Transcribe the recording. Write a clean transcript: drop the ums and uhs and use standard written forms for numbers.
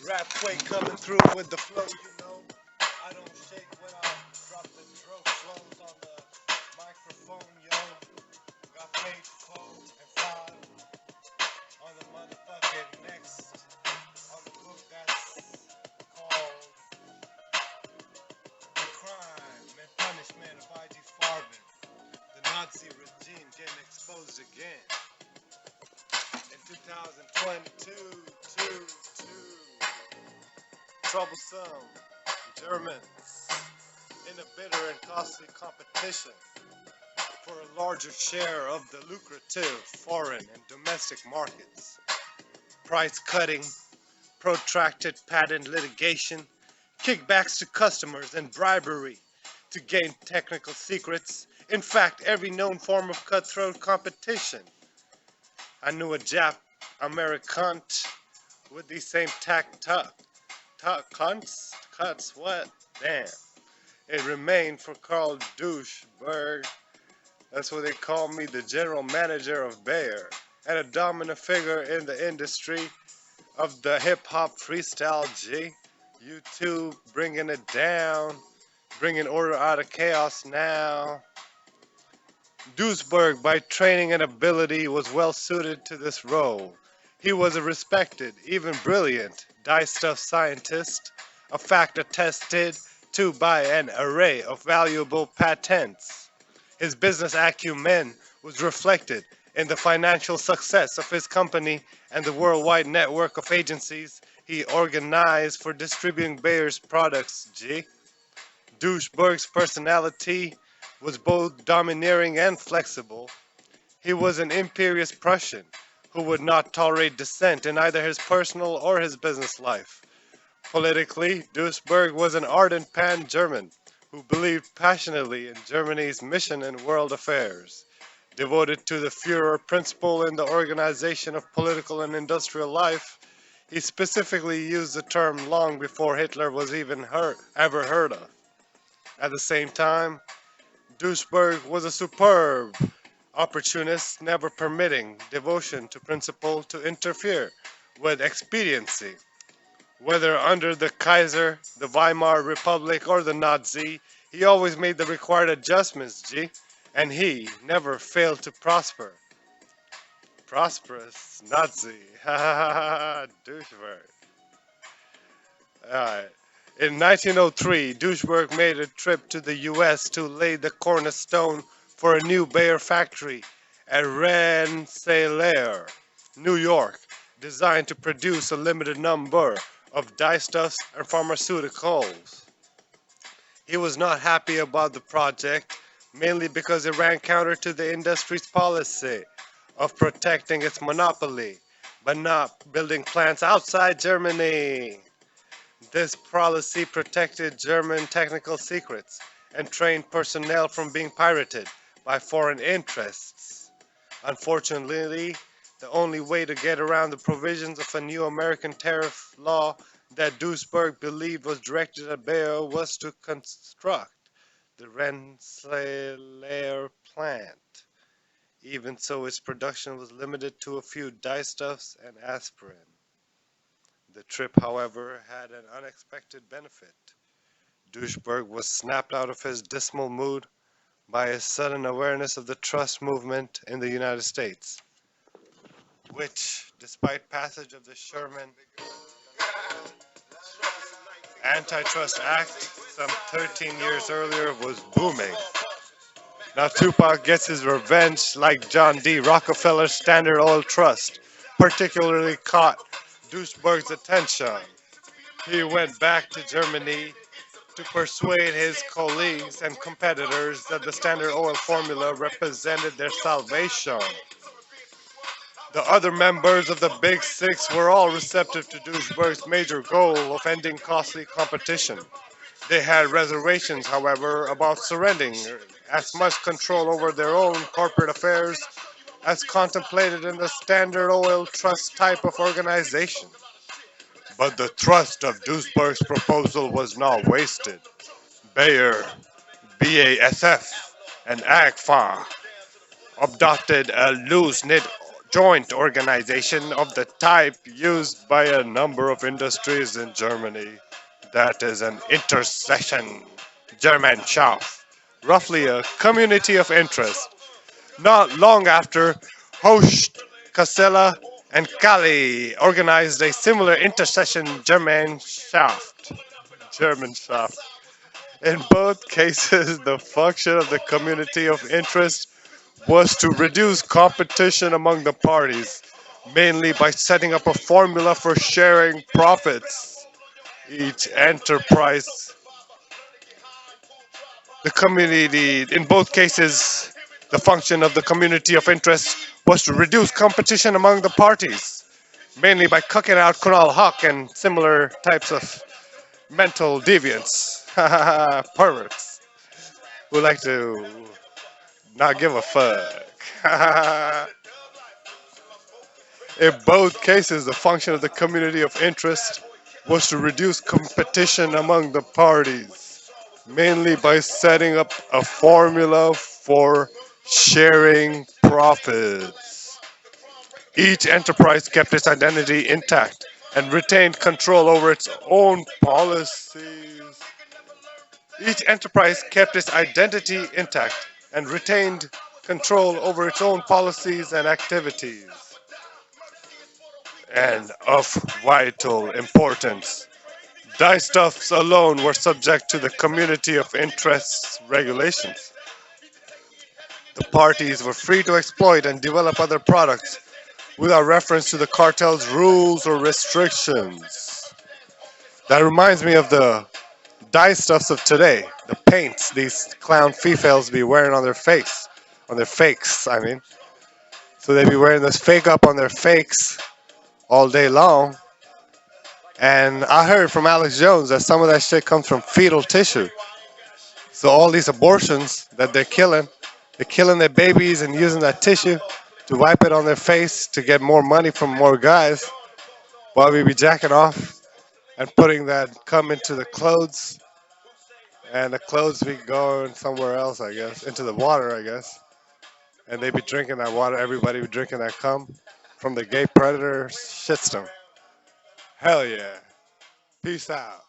Rap quake coming through with the flow, you know. I don't shake when I drop the throat flows on the microphone, yo. Got paid 4 and 5 on the motherfucking next on the book that's called CrYme Punishnment of I.G. Farben. The Nazi regime getting exposed again. In 2022, Troublesome, GermANS, in a bitter and costly competition for a larger share of the lucrative foreign and domestic markets. Price cutting, protracted patent litigation, kickbacks to customers, and bribery to gain technical secrets. In fact, every known form of cutthroat competition. I knew a Jap American with these same cuts, what? Damn. It remained for Carl Doucheberg. That's what they call me, the general manager of Bayer, and a dominant figure in the industry of the hip-hop freestyle G. YouTube bringing it down, bringing order out of chaos now. Duisberg, by training and ability, was well suited to this role. He was a respected, even brilliant, dye-stuff scientist, a fact attested to by an array of valuable patents. His business acumen was reflected in the financial success of his company and the worldwide network of agencies he organized for distributing Bayer's products. Duisberg's personality was both domineering and flexible. He was an imperious Prussian who would not tolerate dissent in either his personal or his business life. Politically, Duisberg was an ardent pan-German who believed passionately in Germany's mission in world affairs. Devoted to the Führer principle in the organization of political and industrial life, he specifically used the term long before Hitler was even ever heard of. At the same time, Duisberg was a superb opportunist, never permitting devotion to principle to interfere with expediency. Whether under the Kaiser, the Weimar Republic, or the Nazi, he always made the required adjustments, and he never failed to prosper. Prosperous Nazi, ha ha ha ha, Duisberg. Alright. In 1903, Duisberg made a trip to the US to lay the cornerstone for a new Bayer factory at Rensselaer, New York, designed to produce a limited number of dyestuffs and pharmaceuticals. He was not happy about the project, mainly because it ran counter to the industry's policy of protecting its monopoly, but not building plants outside Germany. This policy protected German technical secrets and trained personnel from being pirated by foreign interests. Unfortunately, the only way to get around the provisions of a new American tariff law that Duisberg believed was directed at Bayer was to construct the Rensselaer plant. Even so, its production was limited to a few dyestuffs and aspirin. The trip, however, had an unexpected benefit. Duisberg was snapped out of his dismal mood by a sudden awareness of the trust movement in the United States, which, despite passage of the Sherman Antitrust Act some 13 years earlier, was booming. Now Tupac gets his revenge like John D. Rockefeller's Standard Oil Trust particularly caught Duisberg's attention. He went back to Germany to persuade his colleagues and competitors that the Standard Oil formula represented their salvation. The other members of the Big Six were all receptive to Duisberg's major goal of ending costly competition. They had reservations, however, about surrendering as much control over their own corporate affairs as contemplated in the Standard Oil Trust type of organization. But the thrust of Duisberg's proposal was not wasted. Bayer, BASF, and AGFA adopted a loose-knit joint organization of the type used by a number of industries in Germany. That is an intersection Germanschaft, roughly a community of interest. Not long after, Host, Casella, and Kali organized a similar intersection Germanschaft. In both cases, the function of the community of interest was to reduce competition among the parties, mainly by setting up a formula for sharing profits. Each enterprise, the community, in both cases, the function of the community of interest was to reduce competition among the parties, mainly by cooking out Kunal Haq and similar types of mental deviants, perverts, who like to not give a fuck. In both cases, the function of the community of interest was to reduce competition among the parties, mainly by setting up a formula for sharing profits. Each enterprise kept its identity intact and retained control over its own policies. Each enterprise kept its identity intact and retained control over its own policies and activities. And of vital importance, dyestuffs alone were subject to the community of interests regulations. The parties were free to exploit and develop other products without reference to the cartel's rules or restrictions. That reminds me of the dyestuffs of today, the paints these clown females be wearing on their face, on their fakes, I mean. So they be wearing this fake up on their fakes all day long. And I heard from Alex Jones that some of that shit comes from fetal tissue. So all these abortions that they're killing their babies and using that tissue to wipe it on their face to get more money from more guys while we be jacking off and putting that cum into the clothes and the clothes be going somewhere else, I guess, into the water, I guess. And they be drinking that water, everybody be drinking that cum from the gay predator shitstorm. Hell yeah. Peace out.